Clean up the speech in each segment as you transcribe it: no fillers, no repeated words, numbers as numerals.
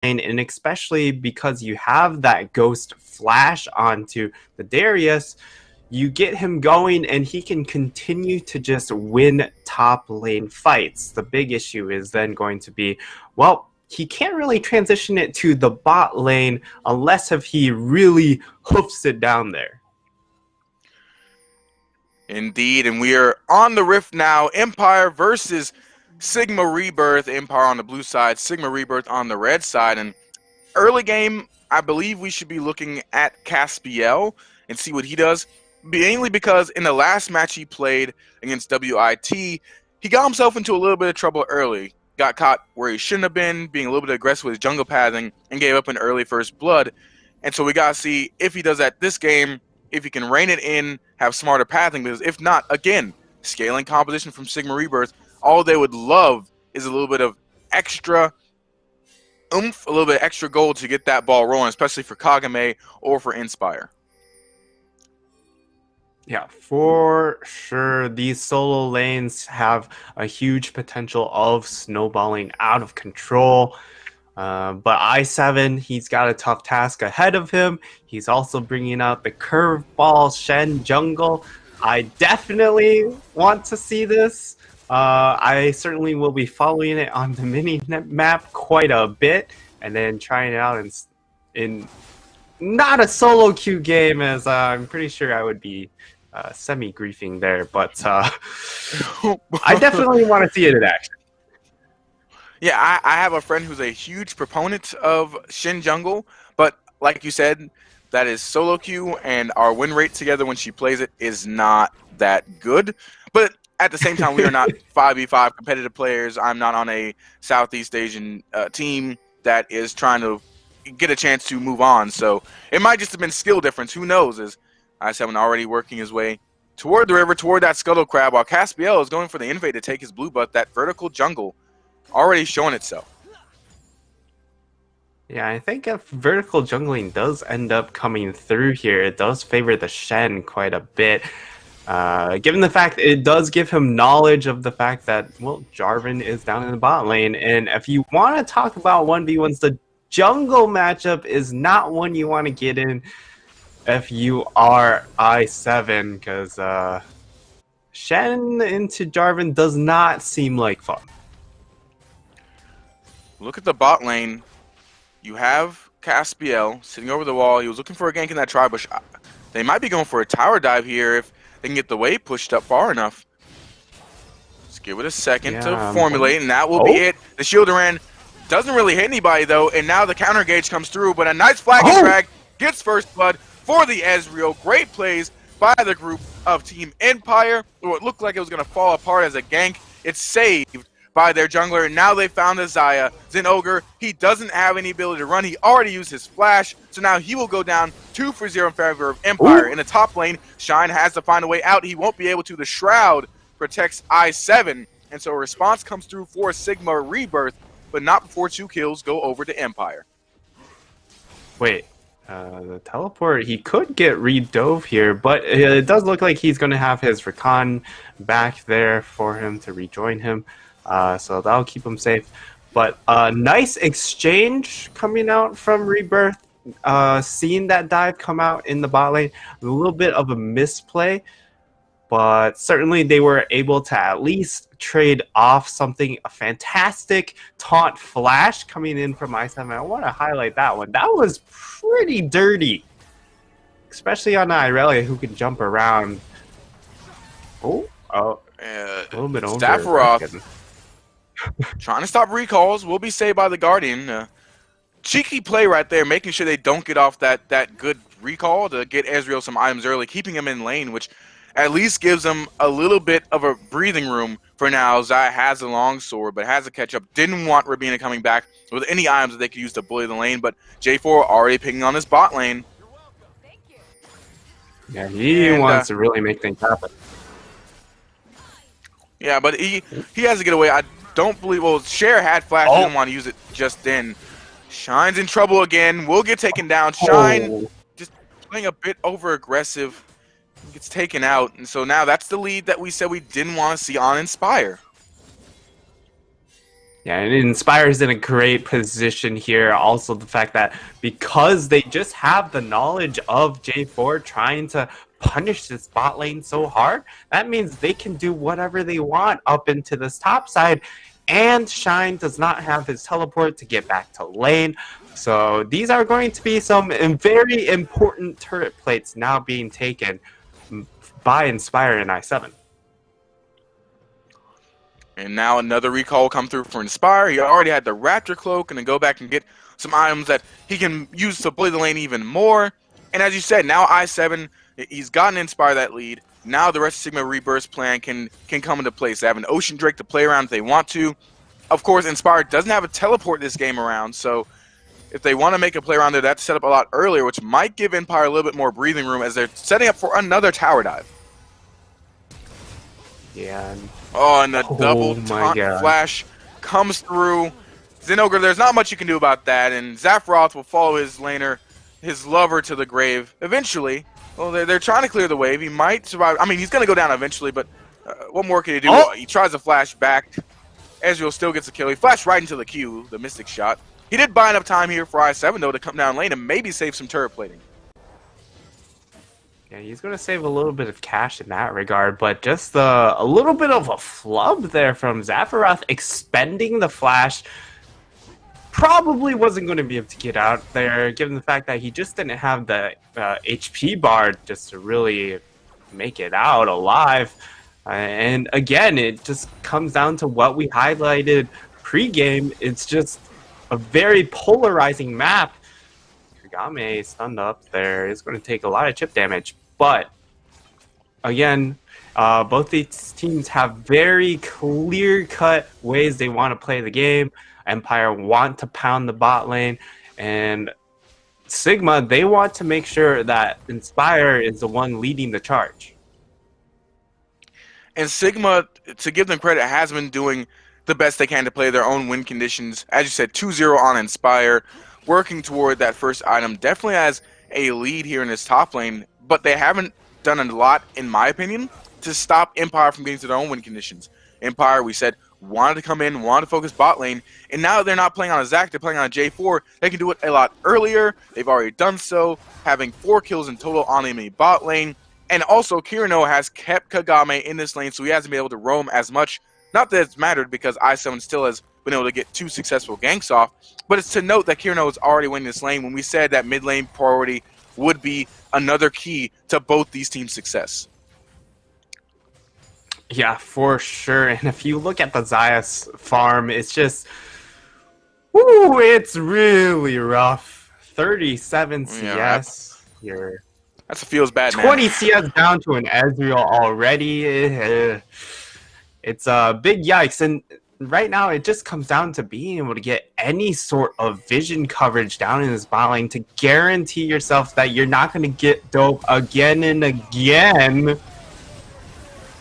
and especially because you have that ghost flash onto the Darius, you get him going and he can continue to just win top lane fights. The big issue is then going to be, well, he can't really transition it to the bot lane unless if he really hoofs it down there. Indeed, and we are on the Rift now. Empire versus Sigma Rebirth. Empire on the blue side, Sigma Rebirth on the red side. And early game, I believe we should be looking at Caspiel and see what he does. Mainly because in the last match he played against WIT, he got himself into a little bit of trouble early. Got caught where he shouldn't have been, being a little bit aggressive with his jungle pathing, and gave up an early first blood. And so we got to see if he does that this game, if he can rein it in, have smarter pathing, because if not, again, scaling composition from Sigma Rebirth, all they would love is a little bit of extra oomph, a little bit of extra gold to get that ball rolling, especially for Kagame or for Inspire. Yeah, for sure. These solo lanes have a huge potential of snowballing out of control. But i7, he's got a tough task ahead of him. He's also bringing out the curveball Shen jungle. I definitely want to see this. I certainly will be following it on the mini map quite a bit, and then trying it out in not a solo queue game, as I'm pretty sure I would be semi-griefing there, but I definitely want to see it in action. Yeah, I have a friend who's a huge proponent of Shin Jungle, but like you said, that is solo queue, and our win rate together when she plays it is not that good. But at the same time, we are not 5v5 competitive players. I'm not on a Southeast Asian team that is trying to get a chance to move on. So it might just have been skill difference. Who knows? As i7 already working his way toward the river, toward that Scuttle Crab, while Caspiel is going for the invade to take his blue butt. That vertical jungle already showing itself. Yeah, I think if vertical jungling does end up coming through here, it does favor the Shen quite a bit. Given the fact it does give him knowledge of the fact that, well, Jarvan is down in the bot lane. And if you want to talk about 1v1s, the jungle matchup is not one you want to get in if you are i7, because Shen into Jarvan does not seem like fun. Look at the bot lane. You have Caspiel sitting over the wall. He was looking for a gank in that tri-bush. They might be going for a tower dive here if they can get the wave pushed up far enough. Let's give it a second to formulate, and that will be it. The Shielderan doesn't really hit anybody, though, and now the counter gauge comes through, but a nice flag and drag gets first blood for the Ezreal. Great plays by the group of Team Empire. What looked like it was going to fall apart as a gank, it's saved by their jungler, and now they found the Xayah. Zinogre, he doesn't have any ability to run. He already used his flash, so now he will go down 2 for 0 in favor of Empire. In the top lane, Shine has to find a way out. He won't be able to. The Shroud protects i7, and so a response comes through for Sigma Rebirth, but not before 2 kills go over to Empire. Wait, the teleport, he could get redove here, but it does look like he's going to have his Rakan back there for him to rejoin him. So that'll keep him safe. But nice exchange coming out from Rebirth. Seeing that dive come out in the bot lane, a little bit of a misplay, but certainly they were able to at least trade off something. A fantastic taunt flash coming in from i7. I want to highlight that one. That was pretty dirty, especially on Irelia, who can jump around. A little bit over. Staffaroth trying to stop recalls, will be saved by the Guardian. Cheeky play right there, making sure they don't get off that good recall to get Ezreal some items early, keeping him in lane, which at least gives them a little bit of a breathing room for now. Xayah has a long sword, but has a catch-up. Didn't want Rabina coming back with any items that they could use to bully the lane, but J4 already picking on his bot lane. Yeah, he wants to really make things happen. Yeah, but he has to get away. I don't believe, well, Cher had flash, didn't want to use it just then. Shine's in trouble again, will get taken down. Shine just playing a bit over-aggressive, gets taken out. And so now that's the lead that we said we didn't want to see on Inspire. Yeah, and Inspire's in a great position here. Also, the fact that because they just have the knowledge of J4 trying to punish this bot lane so hard, that means they can do whatever they want up into this top side. And Shine does not have his teleport to get back to lane. So these are going to be some very important turret plates now being taken by Inspire in I7. And now another recall will come through for Inspire. He already had the Raptor Cloak and then go back and get some items that he can use to play the lane even more. And as you said, now I7, he's gotten Inspire that lead. Now the rest of Sigma Rebirth's plan can come into place. They have an Ocean Drake to play around if they want to. Of course, Inspire doesn't have a teleport this game around, so if they want to make a play around there, they have to set up a lot earlier, which might give Empire a little bit more breathing room as they're setting up for another tower dive. Yeah. Oh, and the double taunt flash comes through. Zinogre, there's not much you can do about that, and Zaphiroth will follow his laner, his lover, to the grave. Eventually, well, they're trying to clear the wave. He might survive. I mean, he's going to go down eventually, but what more can he do? Oh! He tries to flash back. Ezreal still gets a kill. He flashed right into the Q, the Mystic shot. He did buy enough time here for I7, though, to come down lane and maybe save some turret plating. Yeah, he's going to save a little bit of cash in that regard, but just a little bit of a flub there from Zaphiroth expending the flash. Probably wasn't going to be able to get out there, given the fact that he just didn't have the HP bar just to really make it out alive. And again, it just comes down to what we highlighted pre-game. It's just a very polarizing map. Kagame stunned up there is going to take a lot of chip damage. But again, both these teams have very clear-cut ways they want to play the game. Empire want to pound the bot lane, and Sigma, they want to make sure that Inspire is the one leading the charge. And Sigma, to give them credit, has been doing the best they can to play their own win conditions. As you said, 2-0 on Inspire, working toward that first item. Definitely has a lead here in this top lane, but they haven't done a lot, in my opinion, to stop Empire from getting to their own win conditions. Empire, we said, wanted to come in, wanted to focus bot lane, and now they're not playing on a Zac, they're playing on a J4. They can do it a lot earlier. They've already done so, having 4 kills in total on the enemy bot lane. And also, Kirino has kept Kagame in this lane, so he hasn't been able to roam as much. Not that it's mattered, because I7 still has been able to get 2 successful ganks off, but it's to note that Kirino is already winning this lane when we said that mid lane priority would be another key to both these teams' success. Yeah, for sure. And if you look at the Zayas farm, it's just, woo, it's really rough. 37 CS. You're that feels bad, 20 man. CS down to an Ezreal already. It's a big yikes. And right now, it just comes down to being able to get any sort of vision coverage down in this bot lane to guarantee yourself that you're not going to get dope again and again.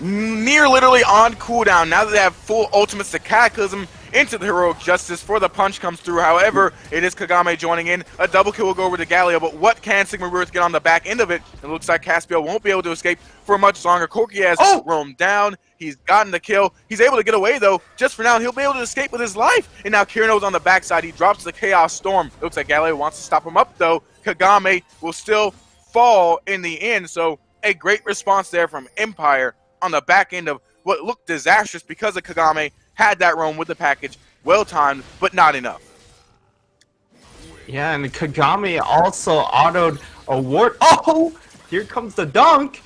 Near literally on cooldown. Now that they have full ultimates to Cataclysm into the Heroic Justice for the punch comes through. However, it is Kagame joining in. A double kill will go over to Galio, but what can Sigma Rebirth get on the back end of it? It looks like Caspiel won't be able to escape for much longer. Corki has roamed down. He's gotten the kill. He's able to get away, though, just for now. He'll be able to escape with his life. And now Kirino's on the backside. He drops the Chaos Storm. It looks like Galio wants to stop him up, though. Kagame will still fall in the end. So a great response there from Empire on the back end of what looked disastrous because of Kagame. Had that roam with the package, well timed, but not enough. Yeah, and Kagame also autoed a ward. Oh, here comes the dunk.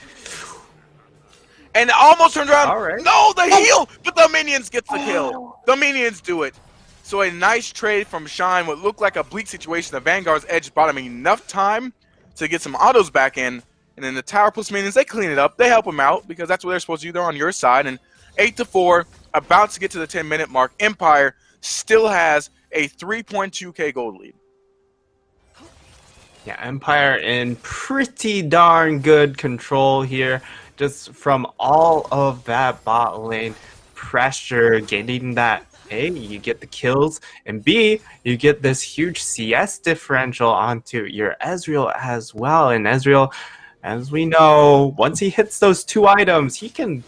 And almost turned around. All right. No, the heal, but the minions gets the kill. The minions do it. So a nice trade from Shine, what looked like a bleak situation. The Vanguard's edge bought him enough time to get some autos back in. And then the tower plus minions, they clean it up. They help him out because that's what they're supposed to do. They're on your side. And 8-4, about to get to the 10-minute mark. Empire still has a 3.2k gold lead. Yeah, Empire in pretty darn good control here. Just from all of that bot lane pressure, getting that, A, you get the kills, and B, you get this huge CS differential onto your Ezreal as well. And Ezreal, as we know, once he hits those 2 items, he can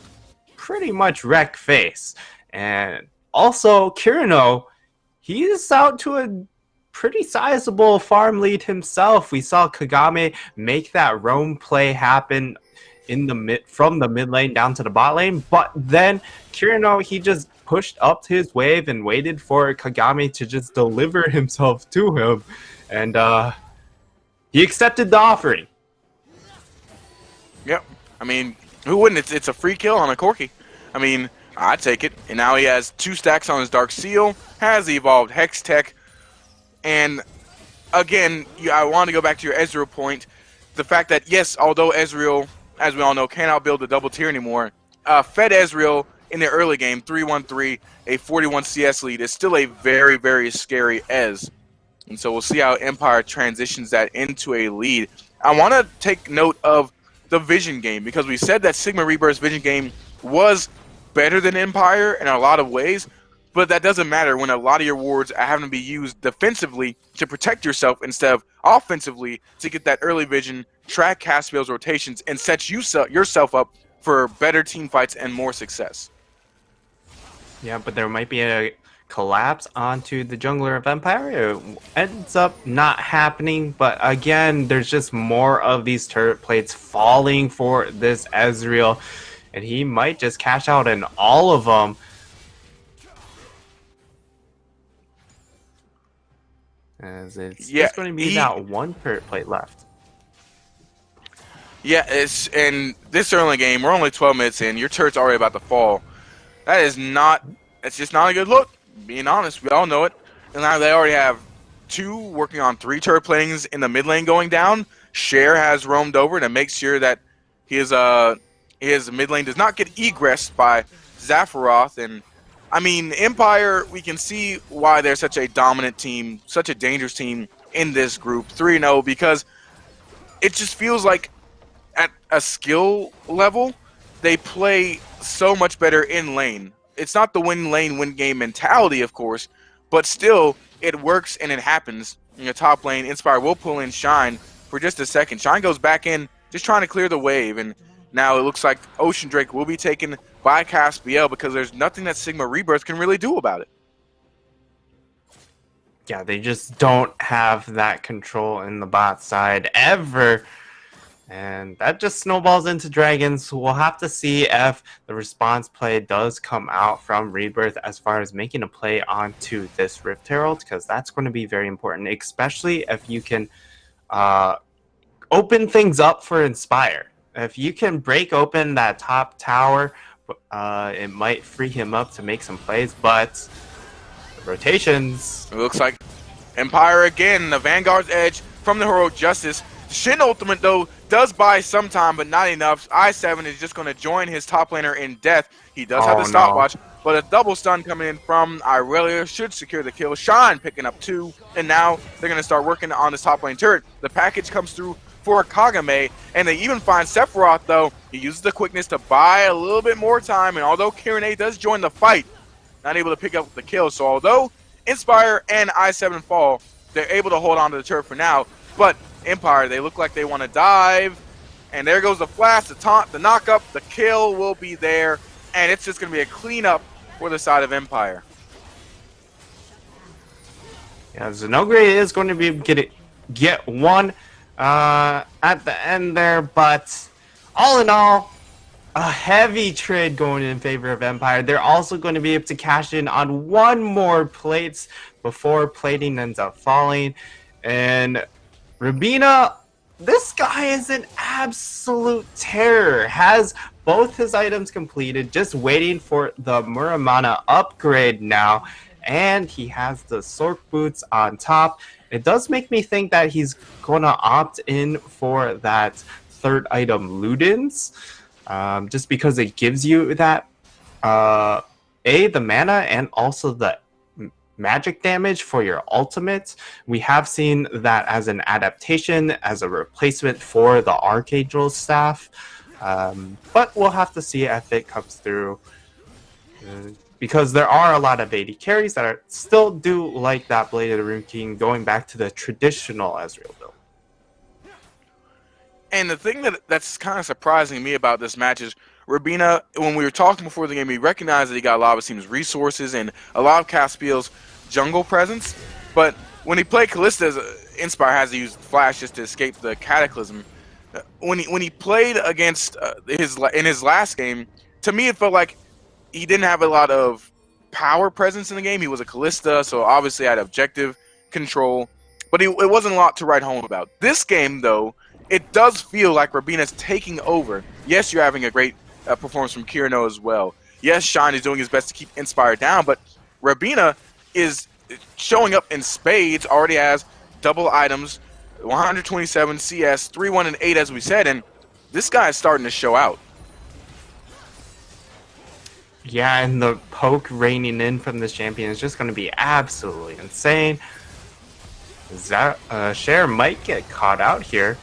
pretty much wreck face. And Also, Kirino, he's out to a pretty sizable farm lead himself. We saw Kagame make that roam play happen in the from the mid lane down to the bot lane, but then Kirino, he just pushed up his wave and waited for Kagame to just deliver himself to him, and he accepted the offering. Yep. I mean, who wouldn't? It's a free kill on a Corki. I mean, I'd take it. And now he has 2 stacks on his Dark Seal, has evolved Hex Tech, and again, I want to go back to your Ezreal point. The fact that, yes, although Ezreal, as we all know, can't outbuild the double tier anymore, fed Ezreal in the early game, 3-1-3, a 41 CS lead is still a very, very scary Ez. And so we'll see how Empire transitions that into a lead. I want to take note of the Vision game, because we said that Sigma Rebirth's Vision game was better than Empire in a lot of ways, but that doesn't matter when a lot of your wards are having to be used defensively to protect yourself instead of offensively to get that early vision, track Caspiel's rotations, and set yourself up for better team fights and more success. Yeah, but there might be a collapse onto the jungler of Empire. It ends up not happening, but again, there's just more of these turret plates falling for this Ezreal, and he might just cash out in all of them. As it's just going to be that one turret plate left. Yeah, it's in this early game. We're only 12 minutes in. Your turret's already about to fall. That is not. It's just not a good look. Being honest, we all know it. And now they already have 2 working on 3 turret platings in the mid lane going down. Cher has roamed over to make sure that his mid lane does not get egressed by Zaphiroth. And I mean, Empire, we can see why they're such a dominant team, such a dangerous team in this group, 3-0, because it just feels like at a skill level, they play so much better in lane. It's not the win lane, win game mentality, of course, but still, it works and it happens. In the top lane, Inspire will pull in Shine for just a second. Shine goes back in, just trying to clear the wave, and now it looks like Ocean Drake will be taken by Caspiel because there's nothing that Sigma Rebirth can really do about it. Yeah, they just don't have that control in the bot side ever. And that just snowballs into Dragons. We'll have to see if the response play does come out from Rebirth as far as making a play onto this Rift Herald, because that's going to be very important, especially if you can open things up for Inspire. If you can break open that top tower, it might free him up to make some plays, but the rotations... It looks like Empire again, the Vanguard's Edge from the Heroic Justice. Shin Ultimate, though, does buy some time, but not enough. I7 is just going to join his top laner in death. He does have the stopwatch, but a double stun coming in from Irelia should secure the kill. Shine picking up 2, and now they're going to start working on this top lane turret. The package comes through for Kagame, and they even find Sephiroth, though. He uses the quickness to buy a little bit more time, and although Kirine does join the fight, not able to pick up the kill. So although Inspire and I7 fall, they're able to hold on to the turret for now, but Empire, they look like they want to dive, and there goes the flash, the taunt, the knockup, the kill will be there, and it's just going to be a cleanup for the side of Empire. Yeah, Zenogre is going to be get one at the end there, but all in all, a heavy trade going in favor of Empire. They're also going to be able to cash in on one more plates before plating ends up falling, and Rabina, this guy is an absolute terror. Has both his items completed, just waiting for the Muramana upgrade now. And he has the Sork boots on top. It does make me think that he's going to opt in for that third item, Ludens. Just because it gives you that, the mana and also the magic damage for your ultimate. We have seen that as an adaptation, as a replacement for the Archangel staff, but we'll have to see if it comes through, because there are a lot of AD carries that still do like that Blade of the Rune King, going back to the traditional Ezreal build. And the thing that's kind of surprising me about this match is Rabina, when we were talking before the game, we recognized that he got a lot of his team's resources and a lot of Caspiel's jungle presence. But when he played Kalista, Inspire has to use Flash just to escape the Cataclysm. When he played against in his last game, to me it felt like he didn't have a lot of power presence in the game. He was a Kalista, so obviously had objective control, but it wasn't a lot to write home about. This game, though, it does feel like Rabina's taking over. Yes, you're having a great performance from Kirino as well. Yes, Shine is doing his best to keep Inspire down, but Rabina is showing up in spades, already has double items, 127 CS, 3-1 and 8 as we said, and this guy is starting to show out. Yeah, and the poke raining in from this champion is just going to be absolutely insane. Cher might get caught out here.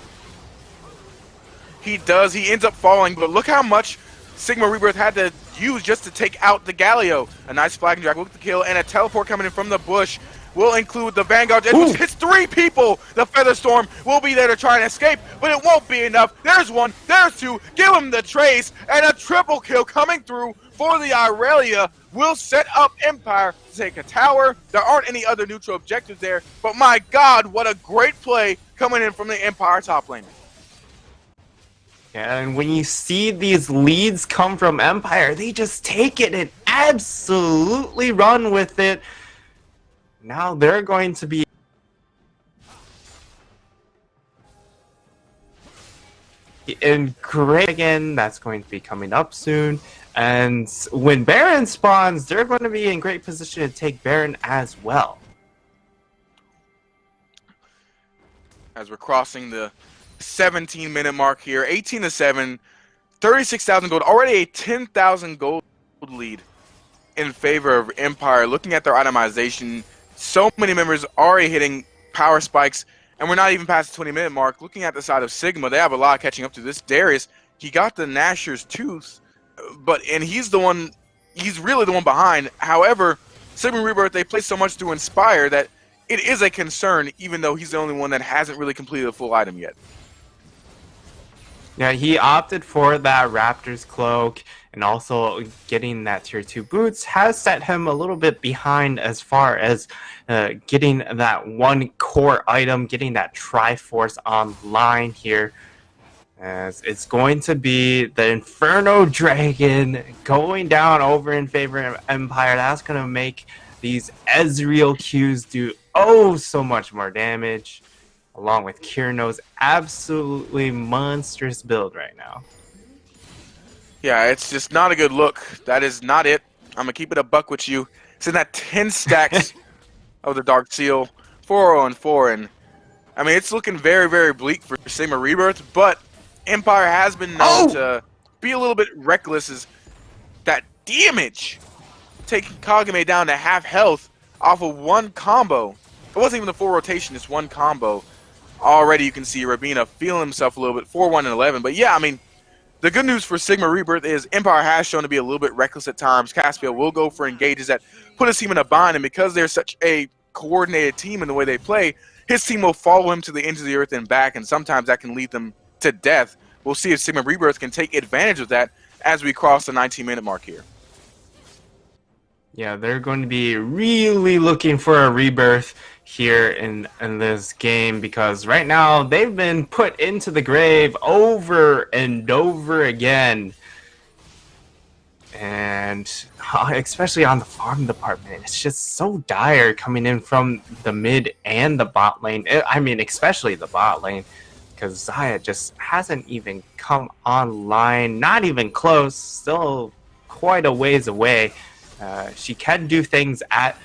He does. He ends up falling, but look how much Sigma Rebirth had to use just to take out the Galio. A nice flag and drag with the kill, and a teleport coming in from the bush will include the Vanguard, which hits 3 people. The Featherstorm will be there to try and escape, but it won't be enough. There's 1, there's 2, give him the trace, and a triple kill coming through for the Irelia will set up Empire to take a tower. There aren't any other neutral objectives there, but my God, what a great play coming in from the Empire top lane. Yeah, and when you see these leads come from Empire, they just take it and absolutely run with it. Now they're going to be in great again. That's going to be coming up soon. And when Baron spawns, they're going to be in great position to take Baron as well. As we're crossing the 17-minute mark here, 18-7, 36,000 gold, already a 10,000 gold lead in favor of Empire. Looking at their itemization, so many members already hitting power spikes, and we're not even past the 20-minute mark. Looking at the side of Sigma, they have a lot catching up to this. Darius, he got the Nasher's Tooth, and he's really the one behind. However, Sigma Rebirth, they play so much to Inspire that it is a concern, even though he's the only one that hasn't really completed a full item yet. Yeah, he opted for that Raptor's Cloak, and also getting that tier 2 boots has set him a little bit behind as far as getting that one core item, getting that Triforce online here. As it's going to be the Inferno Dragon going down over in favor of Empire. That's going to make these Ezreal Qs do so much more damage, along with Kirino's absolutely monstrous build right now. Yeah, it's just not a good look. That is not it. I'm going to keep it a buck with you. It's in that 10 stacks of the Dark Seal, 4-0-4. And, I mean, it's looking very, very bleak for Sigma Rebirth, but Empire has been known to be a little bit reckless. As that damage, taking Kagame down to half health off of one combo. It wasn't even the full rotation, it's one combo. Already you can see Rabina feeling himself a little bit, 4-1-11. But yeah, I mean, the good news for Sigma Rebirth is Empire has shown to be a little bit reckless at times. Caspiel will go for engages that put his team in a bind, and because they're such a coordinated team in the way they play, his team will follow him to the ends of the earth and back, and sometimes that can lead them to death. We'll see if Sigma Rebirth can take advantage of that as we cross the 19-minute mark here. Yeah, they're going to be really looking for a rebirth here in this game, because right now they've been put into the grave over and over again. And especially on the farm department, it's just so dire coming in from the mid and the bot lane. I mean, especially the bot lane, because Xayah just hasn't even come online, not even close, still quite a ways away. She can do things at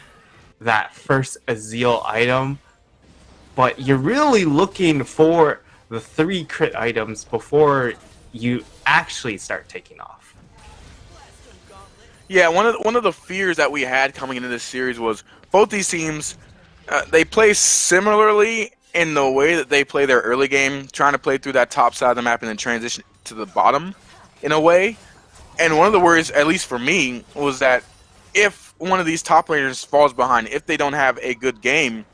that first Azeel item, but you're really looking for the 3 crit items before you actually start taking off. Yeah, one of the fears that we had coming into this series was both these teams, they play similarly in the way that they play their early game, trying to play through that top side of the map and then transition to the bottom in a way. And one of the worries, at least for me, was that if one of these top laners falls behind, if they don't have a good game,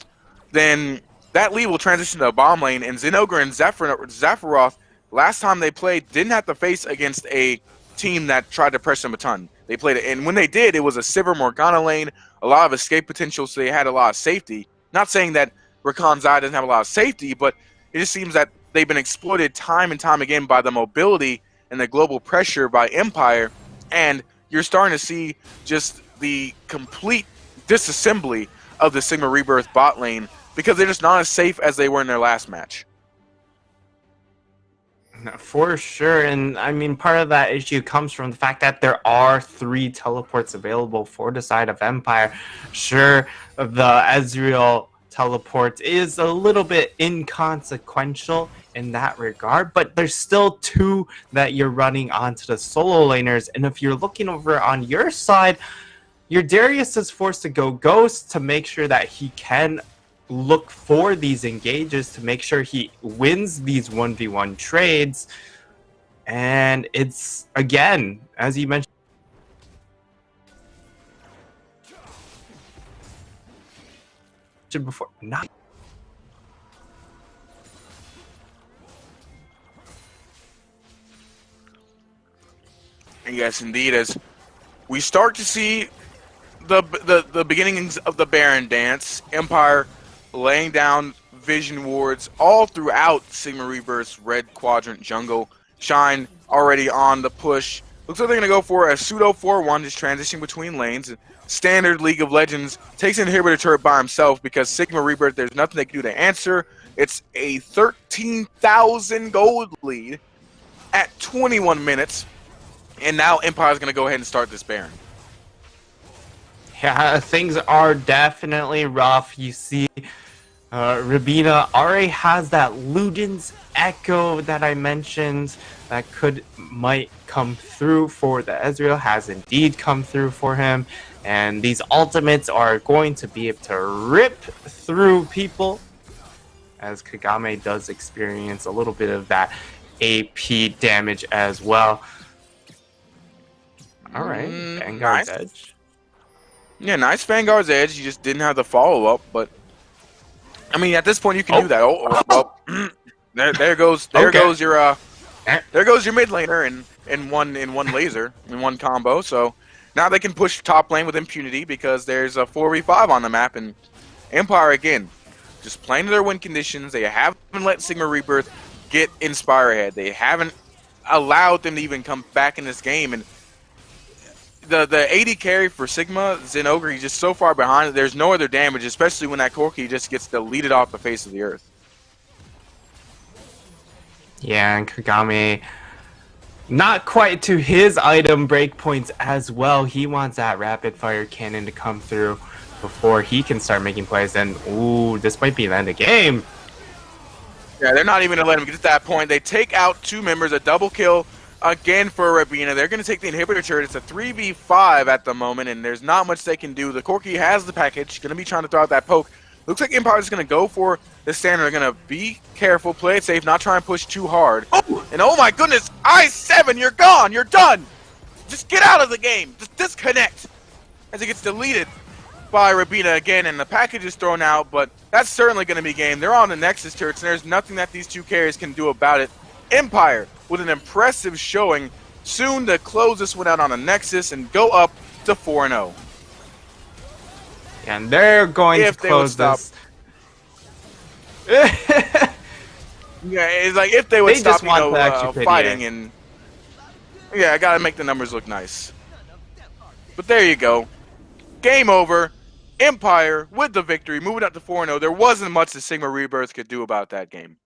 then that lead will transition to a bomb lane. And Zinogre and Zephyroth, last time they played, didn't have to face against a team that tried to press them a ton. They played it, and when they did, it was a Sivir Morgana lane, a lot of escape potential, so they had a lot of safety. Not saying that Rakan's Eye doesn't have a lot of safety, but it just seems that they've been exploited time and time again by the mobility and the global pressure by Empire, and you're starting to see just the complete disassembly of the Sigma Rebirth bot lane because they're just not as safe as they were in their last match. For sure, and I mean, part of that issue comes from the fact that there are 3 teleports available for the side of Empire. Sure, the Ezreal teleport is a little bit inconsequential in that regard, but there's still 2 that you're running onto the solo laners, and if you're looking over on your side, your Darius is forced to go Ghost to make sure that he can look for these engages to make sure he wins these 1v1 trades. And it's, again, as you mentioned before, not yes, indeed, as we start to see the beginnings of the Baron dance, Empire laying down vision wards all throughout Sigma Rebirth's red quadrant jungle. Shine already on the push. Looks like they're going to go for a pseudo 4-1, just transition between lanes. Standard League of Legends takes an inhibitor turret by himself because Sigma Rebirth, there's nothing they can do to answer. It's a 13,000 gold lead at 21 minutes. And now Empire's going to go ahead and start this Baron. Yeah, things are definitely rough. You see, Rabina already has that Luden's Echo that I mentioned that might come through for the Ezreal, has indeed come through for him. And these ultimates are going to be able to rip through people, as Kagame does experience a little bit of that AP damage as well. All right, Vanguard's Edge. Yeah, nice Vanguard's Edge. You just didn't have the follow-up, but I mean, at this point, you can do that. Well, there goes your mid laner in one laser in one combo. So now they can push top lane with impunity because there's a 4v5 on the map, and Empire again just playing to their win conditions. They haven't let Sigma Rebirth get Inspire ahead. They haven't allowed them to even come back in this game, and the AD carry for Sigma, Zenogre, he's just so far behind. There's no other damage, especially when that Corki just gets deleted off the face of the earth. Yeah, and Kagame not quite to his item breakpoints as well. He wants that rapid fire cannon to come through before he can start making plays. And ooh, this might be the end of the game. Yeah, they're not even gonna let him get to that point. They take out 2 members, a double kill again for Rabina. They're going to take the inhibitor turret. It's a 3v5 at the moment, and there's not much they can do. The Corki has the package. Going to be trying to throw out that poke. Looks like Empire's going to go for the standard. They're going to be careful, play it safe, not try and push too hard. Oh! And oh my goodness, I7, you're gone. You're done. Just get out of the game. Just disconnect. As it gets deleted by Rabina again, and the package is thrown out, but that's certainly going to be game. They're on the Nexus turrets, and there's nothing that these 2 carries can do about it. Empire with an impressive showing, soon to close this one out on a Nexus and go up to 4-0. And they're going to close this. Yeah, it's like if they would stop, fighting and yeah, I gotta make the numbers look nice. But there you go, game over. Empire with the victory, moving up to 4-0. There wasn't much that Sigma Rebirth could do about that game.